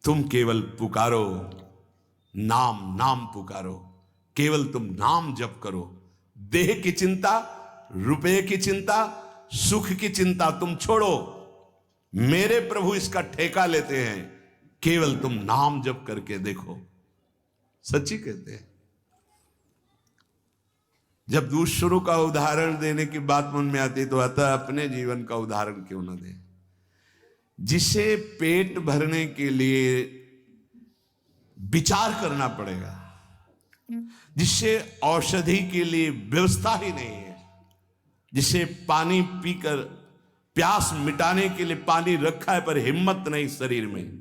तुम केवल पुकारो, नाम नाम पुकारो, केवल तुम नाम जप करो। देह की चिंता, रुपए की चिंता, सुख की चिंता तुम छोड़ो। मेरे प्रभु इसका ठेका लेते हैं। केवल तुम नाम जप करके देखो। सच्ची कहते हैं। जब दूसरों का उदाहरण देने की बात मन में आती तो अतः अपने जीवन का उदाहरण क्यों न दे। जिसे पेट भरने के लिए विचार करना पड़ेगा, जिससे औषधि के लिए व्यवस्था ही नहीं है, जिसे पानी पीकर प्यास मिटाने के लिए पानी रखा है पर हिम्मत नहीं शरीर में,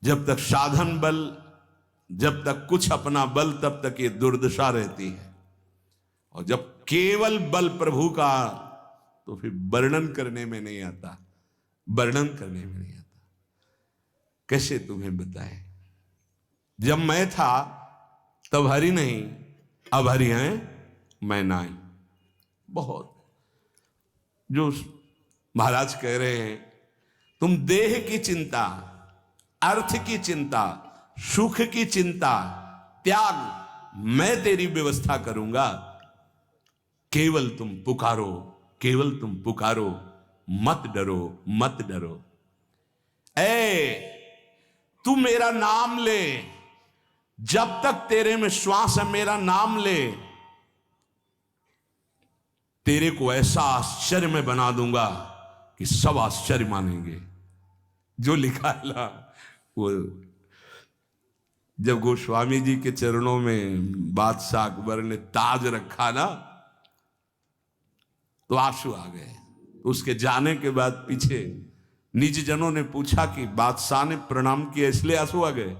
जब तक साधन बल, जब तक कुछ अपना बल, तब तक ये दुर्दशा रहती है। और जब केवल बल प्रभु का, तो फिर वर्णन करने में नहीं आता, वर्णन करने में नहीं आता। कैसे तुम्हें बताएं। जब मैं था तब हरि नहीं, अब हरि हैं मैं नाई। बहुत जो महाराज कह रहे हैं, तुम देह की चिंता, अर्थ की चिंता, सुख की चिंता त्याग, मैं तेरी व्यवस्था करूंगा। केवल तुम पुकारो, केवल तुम पुकारो, मत डरो, मत डरो। तू मेरा नाम ले, जब तक तेरे में श्वास है मेरा नाम ले, तेरे को ऐसा आश्चर्य में बना दूंगा कि सब आश्चर्य मानेंगे। जो लिखा है ना, वो जब गोस्वामी जी के चरणों में बादशाह अकबर ने ताज रखा ना, तो आंसू आ गए। उसके जाने के बाद पीछे निज जनों ने पूछा कि बादशाह ने प्रणाम किया इसलिए आंसू आ गए?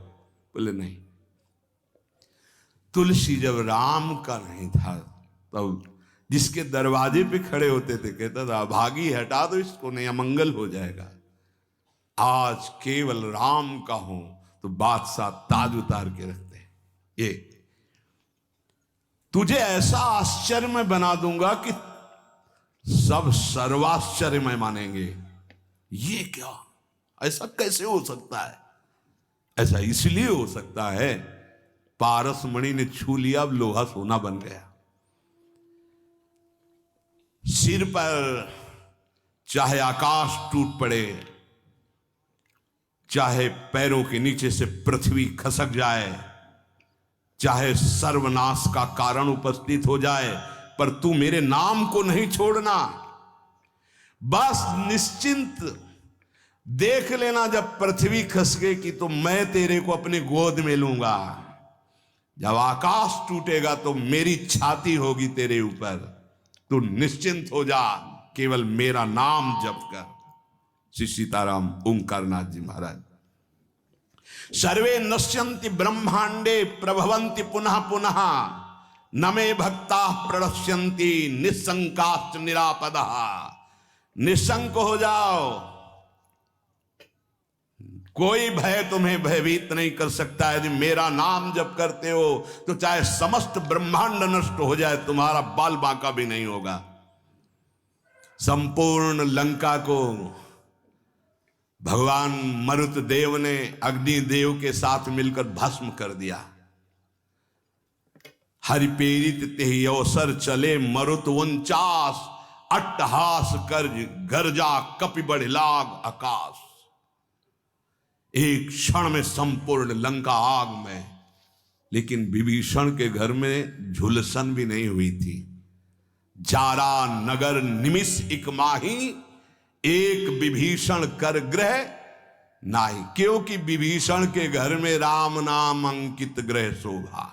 बोले नहीं, तुलसी जब राम का नहीं था तब जिसके दरवाजे पे खड़े होते थे कहता था भागी हटा दो इसको, नहीं अमंगल हो जाएगा। आज केवल राम का हो तो बादशाह ताज उतार के रखते हैं। ये तुझे ऐसा आश्चर्य में बना दूंगा कि सब सर्वाश्चर्य में मानेंगे। ये क्या, ऐसा कैसे हो सकता है? ऐसा इसलिए हो सकता है, पारस मणि ने छू लिया, अब लोहा सोना बन गया। सिर पर चाहे आकाश टूट पड़े, चाहे पैरों के नीचे से पृथ्वी खसक जाए, चाहे सर्वनाश का कारण उपस्थित हो जाए, पर तू मेरे नाम को नहीं छोड़ना। बस निश्चिंत देख लेना, जब पृथ्वी खसकेगी तो मैं तेरे को अपनी गोद में लूंगा। जब आकाश टूटेगा तो मेरी छाती होगी तेरे ऊपर। तू निश्चिंत हो जा, केवल मेरा नाम जप कर। श्री सीताराम ओंकारनाथ जी महाराज। सर्वे नश्यन्ति ब्रह्मांडे प्रभवन्ति पुनः पुनः, न मे भक्ता प्रणश्यन्ति निस्संकाश्च निरापदः। निशंक हो जाओ, कोई भय तुम्हें भयभीत नहीं कर सकता। यदि मेरा नाम जप करते हो तो चाहे समस्त ब्रह्मांड नष्ट हो जाए, तुम्हारा बाल बांका भी नहीं होगा। संपूर्ण लंका को भगवान मरुत देव ने अग्निदेव के साथ मिलकर भस्म कर दिया। हरि प्रेरित तेहि अवसर चले मरुत 49, अट्टहास कर गर्जा कपि बढ़ लाग आकाश। एक क्षण में संपूर्ण लंका आग में। लेकिन विभीषण के घर में झुलसन भी नहीं हुई थी। जारा नगर निमिष इक माही, एक विभीषण कर ग्रह नाही। क्योंकि विभीषण के घर में राम नाम अंकित ग्रह शोभा।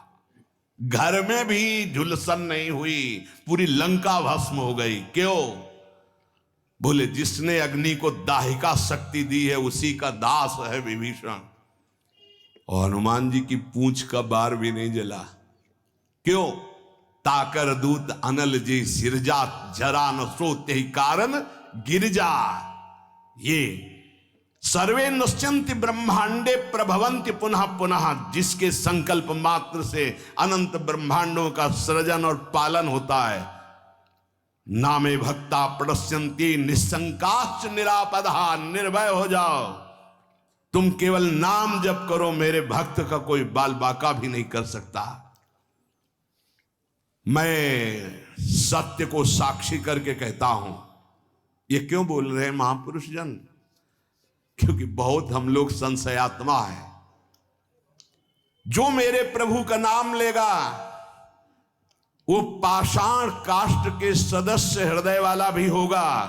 घर में भी झुलसन नहीं हुई, पूरी लंका भस्म हो गई। क्यों? बोले जिसने अग्नि को दाहिका शक्ति दी है उसी का दास है विभीषण। और हनुमान जी की पूंछ का बार भी नहीं जला। क्यों? ताकर दूत अनल जी सिरजा, जरा न सोते ही कारण गिरजा। ये सर्वे नश्यन्ति ब्रह्मांडे प्रभवन्ति पुनः पुनः, जिसके संकल्प मात्र से अनंत ब्रह्मांडों का सृजन और पालन होता है। नामे भक्ता प्रणश्यन्ति निस्संकाश्च निरापदः। निर्भय हो जाओ, तुम केवल नाम जप करो, मेरे भक्त का कोई बाल बाका भी नहीं कर सकता। मैं सत्य को साक्षी करके कहता हूं। ये क्यों बोल रहे हैं महापुरुष जन? क्योंकि बहुत हम लोग संशयात्मा है। जो मेरे प्रभु का नाम लेगा वो पाषाण काष्ठ के सदस्य हृदय वाला भी होगा,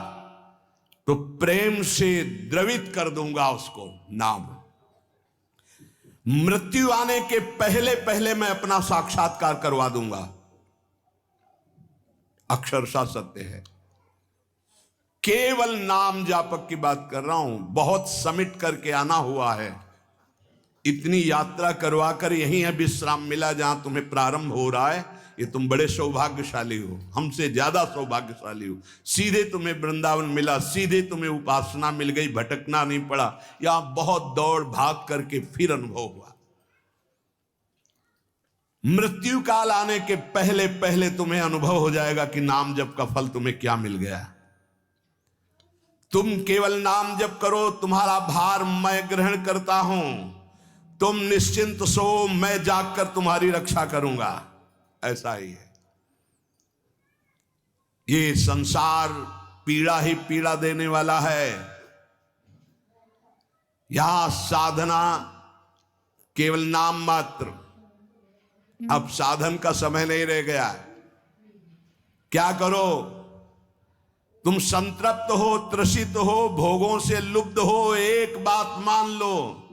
तो प्रेम से द्रवित कर दूंगा उसको नाम। मृत्यु आने के पहले पहले मैं अपना साक्षात्कार करवा दूंगा। अक्षरशः सत्य है। केवल नाम जापक की बात कर रहा हूं। बहुत समिट करके आना हुआ है। इतनी यात्रा करवा कर यहीं है विश्राम मिला जहां तुम्हें प्रारंभ हो रहा है। ये तुम बड़े सौभाग्यशाली हो, हमसे ज्यादा सौभाग्यशाली हो। सीधे तुम्हें वृंदावन मिला, सीधे तुम्हें उपासना मिल गई, भटकना नहीं पड़ा। यहां बहुत दौड़ भाग करके फिर अनुभव हुआ। मृत्यु काल आने के पहले पहले तुम्हें अनुभव हो जाएगा कि नाम जप का फल तुम्हें क्या मिल गया। तुम केवल नाम जप करो, तुम्हारा भार मैं ग्रहण करता हूं। तुम निश्चिंत सो, मैं जागकर तुम्हारी रक्षा करूंगा। ऐसा ही है। ये संसार पीड़ा ही पीड़ा देने वाला है। यहां साधना केवल नाम मात्र। अब साधन का समय नहीं रह गया। क्या करो? तुम संतृप्त हो, त्रसित हो, भोगों से लुब्ध हो, एक बात मान लो,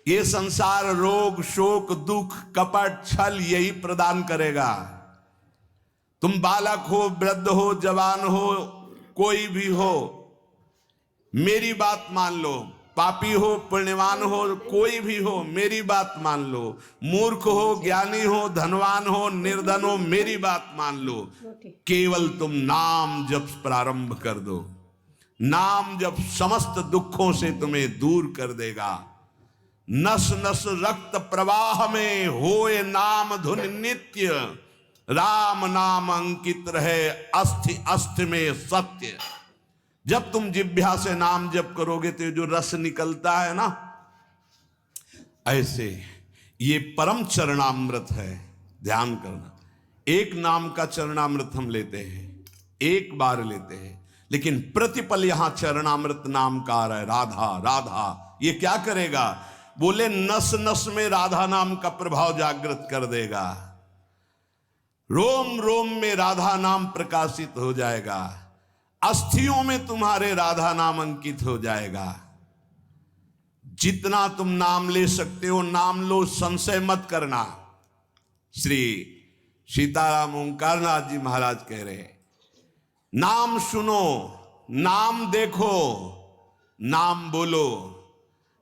ये संसार रोग, शोक, दुख, कपट, छल यही प्रदान करेगा। तुम बालक हो, वृद्ध हो, जवान हो, कोई भी हो, मेरी बात मान लो। पापी हो, पुण्यवान हो, कोई भी हो, मेरी बात मान लो। मूर्ख हो, ज्ञानी हो, धनवान हो, निर्धन हो, मेरी बात मान लो। केवल तुम नाम जप प्रारंभ कर दो। नाम जप समस्त दुखों से तुम्हें दूर कर देगा। नस नस रक्त प्रवाह में होए नाम धुन नित्य। राम नाम अंकित रहे अस्थि अस्थि में सत्य। जब तुम जिह्वा से नाम जप करोगे तो जो रस निकलता है ना, ऐसे ये परम चरणामृत है। ध्यान करना, एक नाम का चरणामृत हम लेते हैं, एक बार लेते हैं, लेकिन प्रतिपल यहां चरणामृत नाम का आ रहा है। राधा राधा, ये क्या करेगा? बोले नस नस में राधा नाम का प्रभाव जागृत कर देगा। रोम रोम में राधा नाम प्रकाशित हो जाएगा। अस्थियों में तुम्हारे राधा नाम अंकित हो जाएगा। जितना तुम नाम ले सकते हो नाम लो, संशय मत करना। श्री सीताराम ओंकारनाथ जी महाराज कह रहे हैं, नाम सुनो, नाम देखो, नाम बोलो।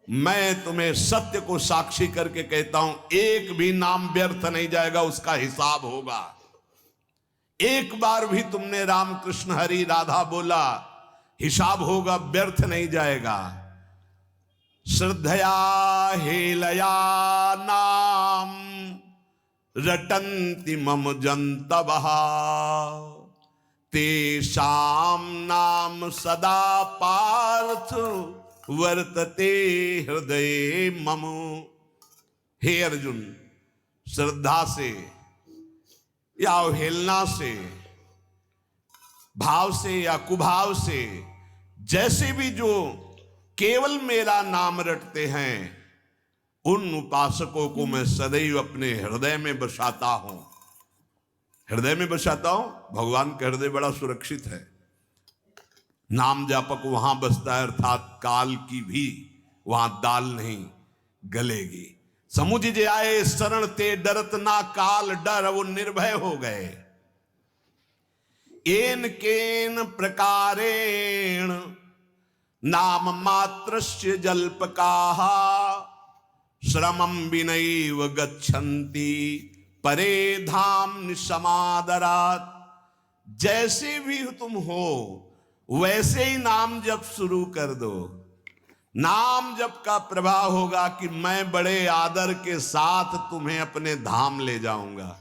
मैं तुम्हें सत्य को साक्षी करके कहता हूं, एक भी नाम व्यर्थ नहीं जाएगा, उसका हिसाब होगा। एक बार भी तुमने राम कृष्ण हरि राधा बोला, हिसाब होगा, व्यर्थ नहीं जाएगा। श्रद्धया हेलया नाम रटन्ति मम जन्तवः तेषां नाम सदा पार्थ वर्तते हृदय मम। हे अर्जुन, श्रद्धा से या अवहेलना से, भाव से या कुभाव से, जैसे भी जो केवल मेरा नाम रटते हैं, उन उपासकों को मैं सदैव अपने हृदय में बसाता हूं। हृदय में बसाता हूं। भगवान का हृदय बड़ा सुरक्षित है। नाम जापक वहां बसता है, अर्थात काल की भी वहां दाल नहीं गलेगी। समुझ जे आए शरण ते डरत ना काल डर, वो निर्भय हो गए। एन केन प्रकारेण नाम मात्रस्य जल्पकाः श्रमं विनैव गच्छन्ति परे धाम निसमादरात्। जैसे भी तुम हो वैसे ही नाम जप शुरू कर दो। नाम जप का प्रभाव होगा कि मैं बड़े आदर के साथ तुम्हें अपने धाम ले जाऊंगा।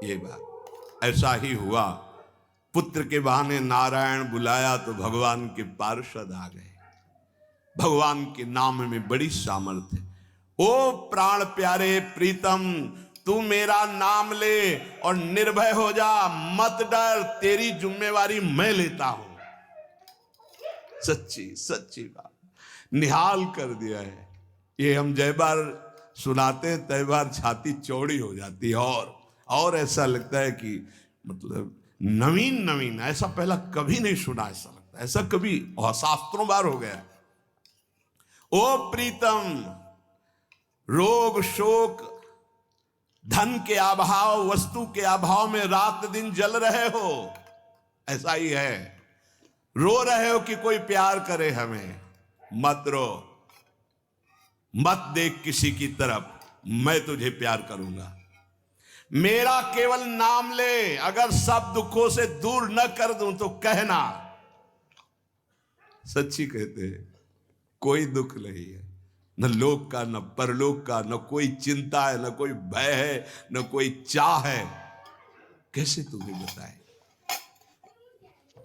ये बात ऐसा ही हुआ। पुत्र के बहाने नारायण बुलाया तो भगवान के पार्षद आ गए। भगवान के नाम में बड़ी सामर्थ्य है। ओ प्राण प्यारे प्रीतम, तू मेरा नाम ले और निर्भय हो जा, मत डर, तेरी जिम्मेवारी मैं लेता हूं। सच्ची सच्ची बात निहाल कर दिया है। ये हम जय बार सुनाते हैं तय बार छाती चौड़ी हो जाती है, और ऐसा लगता है कि मतलब नवीन नवीन, ऐसा पहला कभी नहीं सुना, ऐसा लगता है ऐसा कभी और शास्त्रों बार हो गया। ओ प्रीतम, रोग शोक धन के अभाव वस्तु के अभाव में रात दिन जल रहे हो, ऐसा ही है। रो रहे हो कि कोई प्यार करे हमें, मत रो, मत देख किसी की तरफ, मैं तुझे प्यार करूंगा। मेरा केवल नाम ले, अगर सब दुखों से दूर न कर दूं तो कहना। सच्ची कहते हैं, कोई दुख नहीं है, न लोक का न परलोक का, न कोई चिंता है, न कोई भय है, न कोई चाह है। कैसे तुम्हें बताए,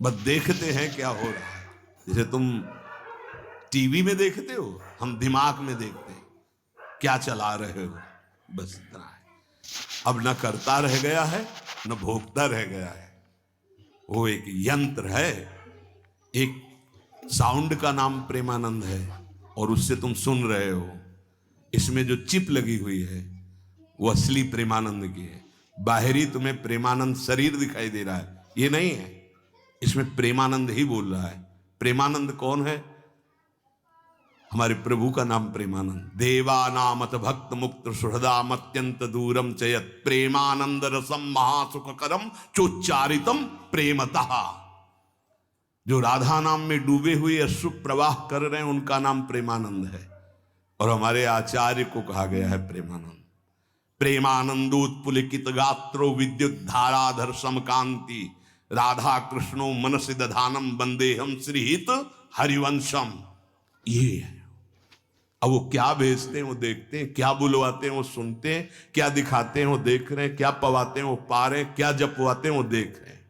बस देखते हैं क्या हो रहा है। जैसे तुम टीवी में देखते हो, हम दिमाग में देखते हैं क्या चला रहे हो, बस इतना है। अब न करता रह गया है न भोगता रह गया है, वो एक यंत्र है। एक साउंड का नाम प्रेमानंद है और उससे तुम सुन रहे हो। इसमें जो चिप लगी हुई है वो असली प्रेमानंद की है। बाहरी तुम्हें प्रेमानंद शरीर दिखाई दे रहा है, ये नहीं है, इसमें प्रेमानंद ही बोल रहा है। प्रेमानंद कौन है? हमारे प्रभु का नाम प्रेमानंद। देवानामत भक्त मुक्त सुहृदाम अत्यंत दूरम चयत प्रेमानंद रसम महासुखकरम चोच्चारितम प्रेमतः। जो राधा नाम में डूबे हुए अश्रु प्रवाह कर रहे हैं उनका नाम प्रेमानंद है, और हमारे आचार्य को कहा गया है प्रेमानंद। प्रेमानंदोत्पुलिकित गात्रो विद्युत धाराधर समकांति राधा कृष्णो मनसि दधानम वंदेहम श्रीहित हरिवंशम। ये है। अब वो क्या भेजते हैं वो देखते हैं, क्या बुलवाते हैं वो सुनते हैं, क्या दिखाते हैं वो देख रहे हैं, क्या पवाते हैं वो पा रहे हैं, क्या जपवाते हैं वो देख रहे हैं।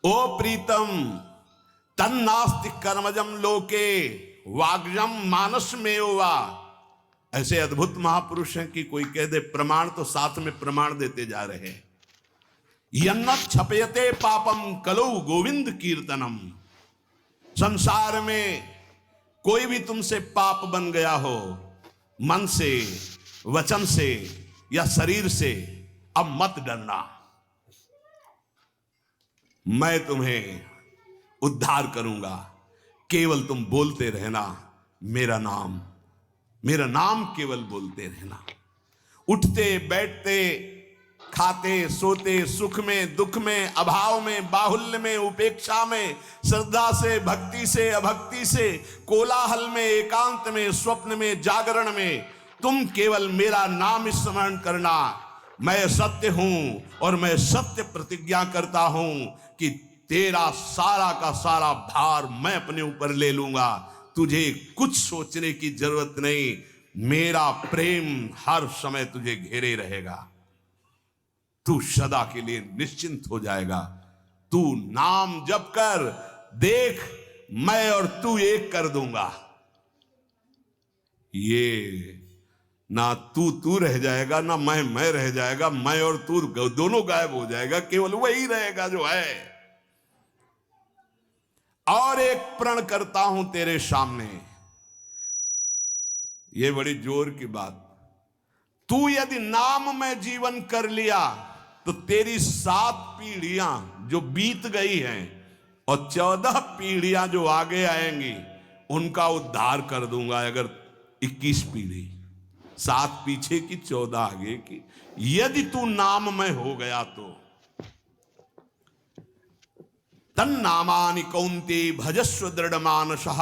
ओ प्रीतम, तन्नास्ति कर्मजम लोके वाग्जम मानस में वा। ऐसे अद्भुत महापुरुष हैं कि कोई कह दे प्रमाण तो साथ में प्रमाण देते जा रहे हैं। यन्न छपयते पापम कलौ गोविंद कीर्तनम। संसार में कोई भी तुमसे पाप बन गया हो, मन से, वचन से या शरीर से, अब मत डरना, मैं तुम्हें उद्धार करूंगा। केवल तुम बोलते रहना मेरा नाम, मेरा नाम केवल बोलते रहना। उठते बैठते खाते सोते, सुख में दुख में, अभाव में बाहुल्य में, उपेक्षा में, श्रद्धा से भक्ति से अभक्ति से, कोलाहल में एकांत में, स्वप्न में जागरण में, तुम केवल मेरा नाम स्मरण करना। मैं सत्य हूं और मैं सत्य प्रतिज्ञा करता हूं कि तेरा सारा का सारा भार मैं अपने ऊपर ले लूंगा। तुझे कुछ सोचने की जरूरत नहीं, मेरा प्रेम हर समय तुझे घेरे रहेगा। तू सदा के लिए निश्चिंत हो जाएगा। तू नाम जप कर देख, मैं और तू एक कर दूंगा। ये ना तू रह जाएगा ना मैं रह जाएगा, मैं और तू दोनों गायब हो जाएगा, केवल वही रहेगा जो है। और एक प्रण करता हूं तेरे सामने, ये बड़ी जोर की बात। तू यदि नाम में जीवन कर लिया तो तेरी 7 पीढ़ियां जो बीत गई हैं और 14 पीढ़ियां जो आगे आएंगी उनका उद्धार कर दूंगा। अगर 21 पीढ़ी, 7 पीछे की 14 आगे की, यदि तू नाम में हो गया तो। तन्नामानि कौन्ते भजस्व दृढ़मानसः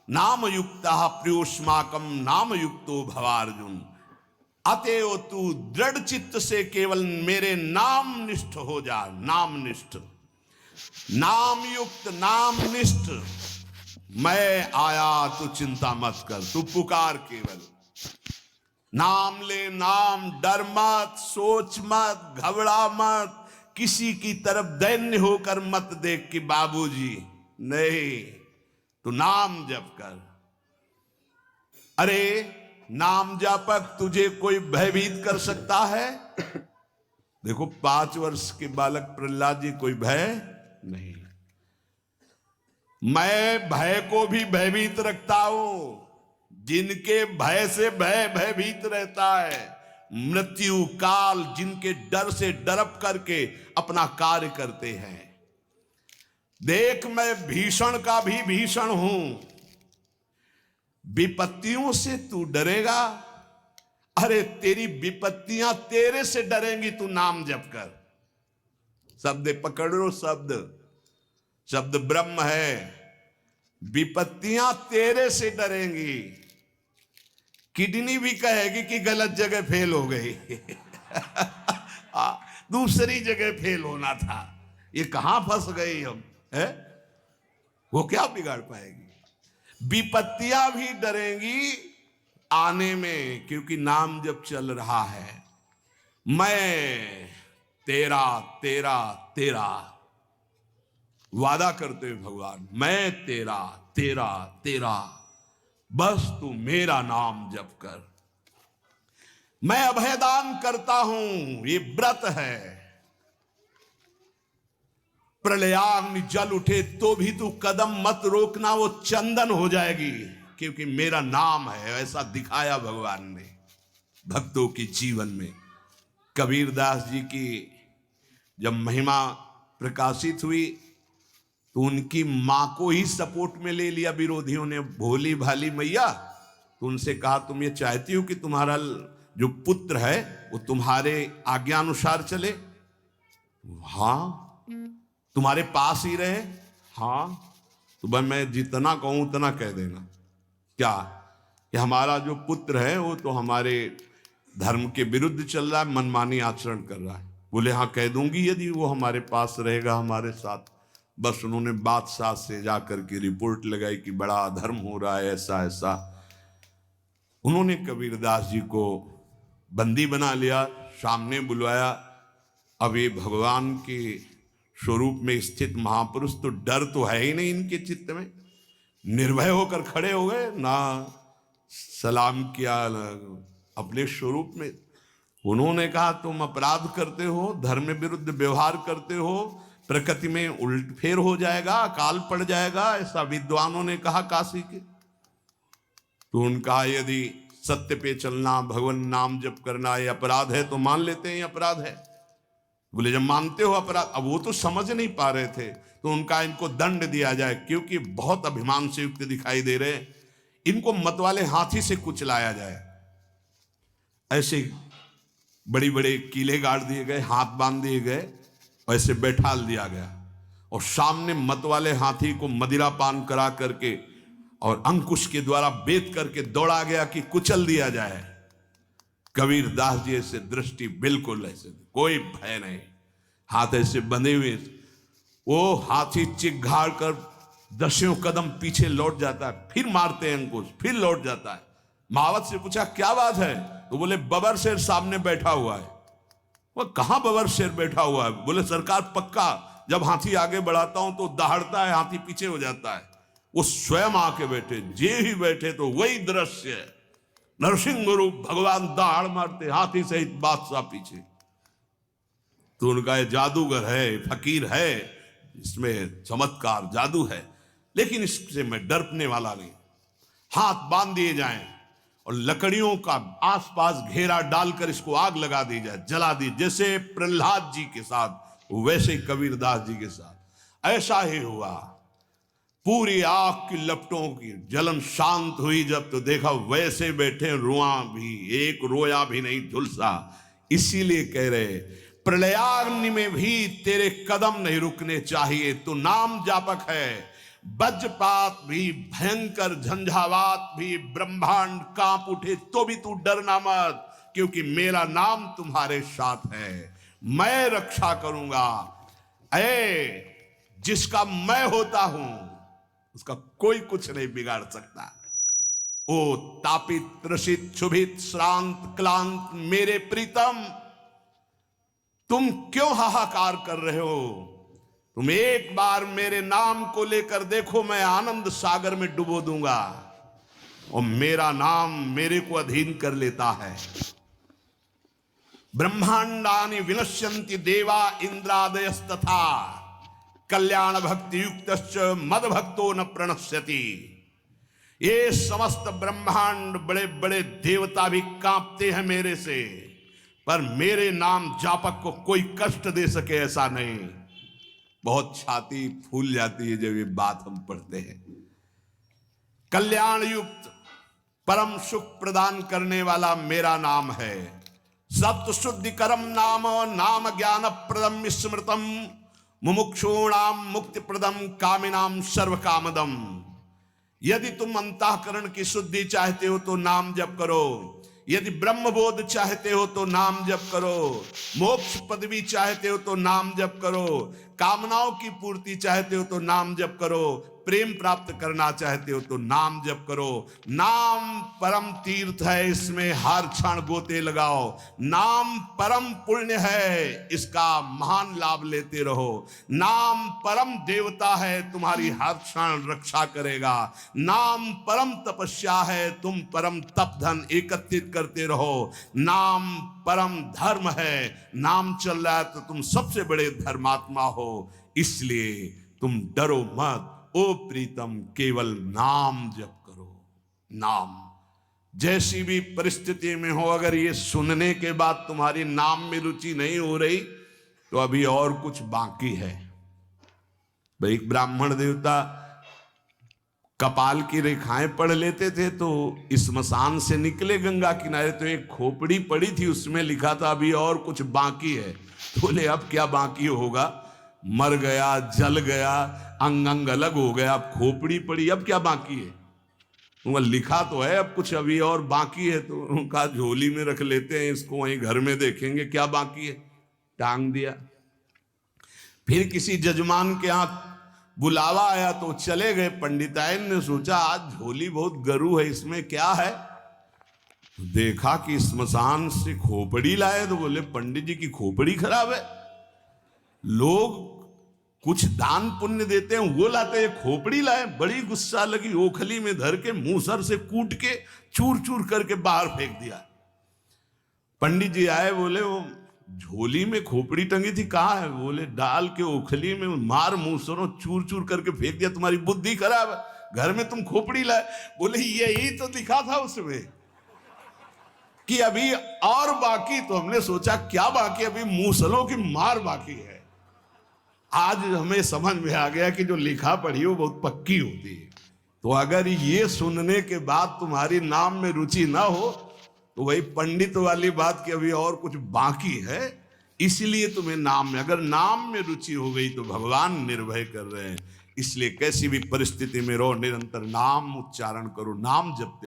नामयुक्तः प्रियोस्माकं नामयुक्तो भवार्जुन। अतएव तू दृढ़ चित्त से केवल मेरे नाम निष्ठ हो जा। नाम निष्ठ, नाम युक्त, नाम निष्ठ। मैं आया, तू चिंता मत कर, तू पुकार केवल। नाम ले, नाम, डर मत, सोच मत, घबरा मत, किसी की तरफ दैन्य होकर मत देख कि बाबूजी, नहीं, तू नाम जप कर। अरे नाम जापक तुझे कोई भयभीत कर सकता है? देखो 5 वर्ष के बालक प्रहलाद जी, कोई भय नहीं। मैं भय को भी भयभीत रखता हूं। जिनके भय से भय भयभीत रहता है, मृत्यु काल जिनके डर से डरप करके अपना कार्य करते हैं। देख मैं भीषण का भी भीषण हूं। विपत्तियों से तू डरेगा? अरे तेरी विपत्तियां तेरे से डरेंगी, तू नाम जप कर। शब्द पकड़ लो, शब्द ब्रह्म है। विपत्तियां तेरे से डरेंगी। किडनी भी कहेगी कि गलत जगह फेल हो गई दूसरी जगह फेल होना था, ये कहां फंस गई हम है? वो क्या बिगाड़ पाएगी? विपत्तियां भी डरेंगी आने में, क्योंकि नाम जब चल रहा है। मैं तेरा तेरा तेरा वादा करते हुए भगवान, मैं तेरा तेरा तेरा, बस तू मेरा नाम जप कर। मैं अभयदान करता हूं, ये व्रत है। प्रलयाग्नि जल उठे तो भी तू कदम मत रोकना, वो चंदन हो जाएगी, क्योंकि मेरा नाम है। ऐसा दिखाया भगवान ने भक्तों के जीवन में। कबीरदास जी की जब महिमा प्रकाशित हुई तो उनकी मां को ही सपोर्ट में ले लिया विरोधियों ने। भोली भाली मैया, तो उनसे कहा तुम ये चाहती हो कि तुम्हारा जो पुत्र है वो तुम्हारे आज्ञानुसार चले? हाँ। तुम्हारे पास ही रहे? हाँ। तो भाई मैं जितना कहूं उतना कह देना। क्या कि हमारा जो पुत्र है वो तो हमारे धर्म के विरुद्ध चल रहा है, मनमानी आचरण कर रहा है। बोले हाँ कह दूंगी, यदि वो हमारे पास रहेगा हमारे साथ। बस उन्होंने बादशाह से जाकर के रिपोर्ट लगाई कि बड़ा अधर्म हो रहा है, ऐसा ऐसा। उन्होंने कबीरदास जी को बंदी बना लिया, सामने बुलवाया। अब ये भगवान के स्वरूप में स्थित महापुरुष, तो डर तो है ही नहीं इनके चित्त में। निर्भय होकर खड़े हो गए, ना सलाम किया अपने स्वरूप में। उन्होंने कहा तुम अपराध करते हो, धर्म विरुद्ध व्यवहार करते हो, प्रकृति में उल्ट फेर हो जाएगा, अकाल पड़ जाएगा, ऐसा विद्वानों ने कहा काशी के। तो उनका यदि सत्य पे चलना, भगवान नाम जप करना ये अपराध है तो मान लेते हैं ये अपराध है। बोले जब मानते हो अपराध, अब वो तो समझ नहीं पा रहे थे, तो उनका इनको दंड दिया जाए, क्योंकि बहुत अभिमान से युक्त दिखाई दे रहे, इनको मतवाले हाथी से कुचलाया जाए। ऐसे बड़ी बड़े कीले गाड़ दिए गए, हाथ बांध दिए गए, ऐसे बैठाल दिया गया, और सामने मतवाले हाथी को मदिरा पान करा करके और अंकुश के द्वारा बेत करके दौड़ा गया कि कुचल दिया जाए। कबीरदास जी ऐसे दृष्टि बिल्कुल ऐसे, कोई भय नहीं, हाथ ऐसे बंधे हुए, वो हाथी चिघाड़ कर 10 कदम पीछे लौट जाता है, फिर मारते हैं अंकुश, फिर लौट जाता है। महावत से पूछा क्या बात है? तो बोले बबर शेर सामने बैठा हुआ है। वो कहां बबर शेर बैठा हुआ है? बोले सरकार पक्का जब हाथी आगे बढ़ाता हूं तो दहाड़ता है, हाथी पीछे हो जाता है। वो स्वयं आके बैठे, जे ही बैठे तो वही दृश्य, नरसिंह रूप भगवान दहाड़ मारते, हाथी सहित बादशाह पीछे। तो उनका ये जादूगर है, फकीर है, इसमें चमत्कार जादू है, लेकिन इससे मैं डरने वाला नहीं। हाथ बांध दिए जाएं और लकड़ियों का आसपास घेरा डालकर इसको आग लगा दी जाए, जला दी, जैसे प्रहलाद जी के साथ वैसे कबीरदास जी के साथ ऐसा ही हुआ। पूरी आग की लपटों की जलन शांत हुई जब, तो देखा वैसे बैठे, रुआ भी एक रोया भी नहीं झुलसा। इसीलिए कह रहे प्रलयाग्नि में भी तेरे कदम नहीं रुकने चाहिए, तो नाम जापक है। वज्रपात भी, भयंकर झंझावात भी, ब्रह्मांड कांप उठे तो भी तू डरना मत, क्योंकि मेरा नाम तुम्हारे साथ है, मैं रक्षा करूंगा। जिसका मैं होता हूं उसका कोई कुछ नहीं बिगाड़ सकता। ओ तापित त्रसित क्षुभित श्रांत क्लांत मेरे प्रीतम, तुम क्यों हाहाकार कर रहे हो? तुम एक बार मेरे नाम को लेकर देखो, मैं आनंद सागर में डुबो दूंगा। और मेरा नाम मेरे को अधीन कर लेता है। ब्रह्मांडानि विनश्यन्ति देवा इंद्रादयस्तथा कल्याण भक्ति युक्तश्च मद भक्तो न प्रणश्यति। ये समस्त ब्रह्मांड, बड़े बड़े देवता भी कांपते हैं मेरे से, पर मेरे नाम जापक को कोई कष्ट दे सके ऐसा नहीं। बहुत छाती फूल जाती है जब ये बात हम पढ़ते हैं। कल्याण युक्त परम सुख प्रदान करने वाला मेरा नाम है। सत्य शुद्धि करम नाम, नाम ज्ञान प्रदम स्मृतम, मुमुक्षूणाम मुक्ति प्रदम, कामिनाम सर्व कामदम। यदि तुम अंतःकरण की शुद्धि चाहते हो तो नाम जप करो, यदि ब्रह्मबोध चाहते हो तो नाम जप करो, मोक्ष पदवी चाहते हो तो नाम जप करो, कामनाओं की पूर्ति चाहते हो तो नाम जप करो, प्रेम प्राप्त करना चाहते हो तो नाम जप करो। नाम परम तीर्थ है, इसमें हर क्षण गोते लगाओ। नाम परम पुण्य है, इसका महान लाभ लेते रहो। नाम परम देवता है, तुम्हारी हर क्षण रक्षा करेगा। नाम परम तपस्या है, तुम परम तप धन एकत्रित करते रहो। नाम परम धर्म है, नाम चल रहा है तो तुम सबसे बड़े धर्मात्मा हो, इसलिए तुम डरो मत। ओ प्रीतम, केवल नाम जप करो। नाम जैसी भी परिस्थिति में हो, अगर ये सुनने के बाद तुम्हारी नाम में रुचि नहीं हो रही तो अभी और कुछ बाकी है। भाई, एक ब्राह्मण देवता कपाल की रेखाएं पढ़ लेते थे तो स्मशान से निकले गंगा किनारे तो एक खोपड़ी पड़ी थी, उसमें लिखा था अभी और कुछ बाकी है। तो बोले अब क्या बाकी होगा, मर गया, जल गया, अंग अंग अलग हो गया, अब खोपड़ी पड़ी, अब क्या बाकी है। वो लिखा तो है अब कुछ अभी और बाकी है, तो उनका झोली में रख लेते हैं, इसको वहीं घर में देखेंगे क्या बाकी है, टांग दिया। फिर किसी जजमान के यहाँ बुलावा आया तो चले गए। पंडिताइन ने सोचा आज झोली बहुत गरू है, इसमें क्या है। देखा कि स्मशान से खोपड़ी लाए, तो बोले पंडित जी की खोपड़ी खराब है। लोग कुछ दान पुण्य देते हैं, वो लाते हैं, खोपड़ी लाए। बड़ी गुस्सा लगी, ओखली में धर के मूसर से कूट के चूर चूर करके बाहर फेंक दिया। पंडित जी आए, बोले वो झोली में खोपड़ी टंगी थी, कहाँ है। बोले डाल के ओखली में मार मूसरों चूर चूर करके फेंक दिया, तुम्हारी बुद्धि खराब है, घर में तुम खोपड़ी लाए। बोले यही तो लिखा था उसमें कि अभी और बाकी। तो हमने सोचा क्या बाकी, अभी मूसलों की मार बाकी है। आज हमें समझ में आ गया कि जो लिखा पढ़ी वो बहुत पक्की होती है। तो अगर ये सुनने के बाद तुम्हारी नाम में रुचि ना हो तो वही पंडित वाली बात कि अभी और कुछ बाकी है, इसलिए तुम्हें नाम में, अगर नाम में रुचि हो गई तो भगवान निर्भय कर रहे हैं। इसलिए कैसी भी परिस्थिति में रहो, निरंतर नाम उच्चारण करो, नाम जपते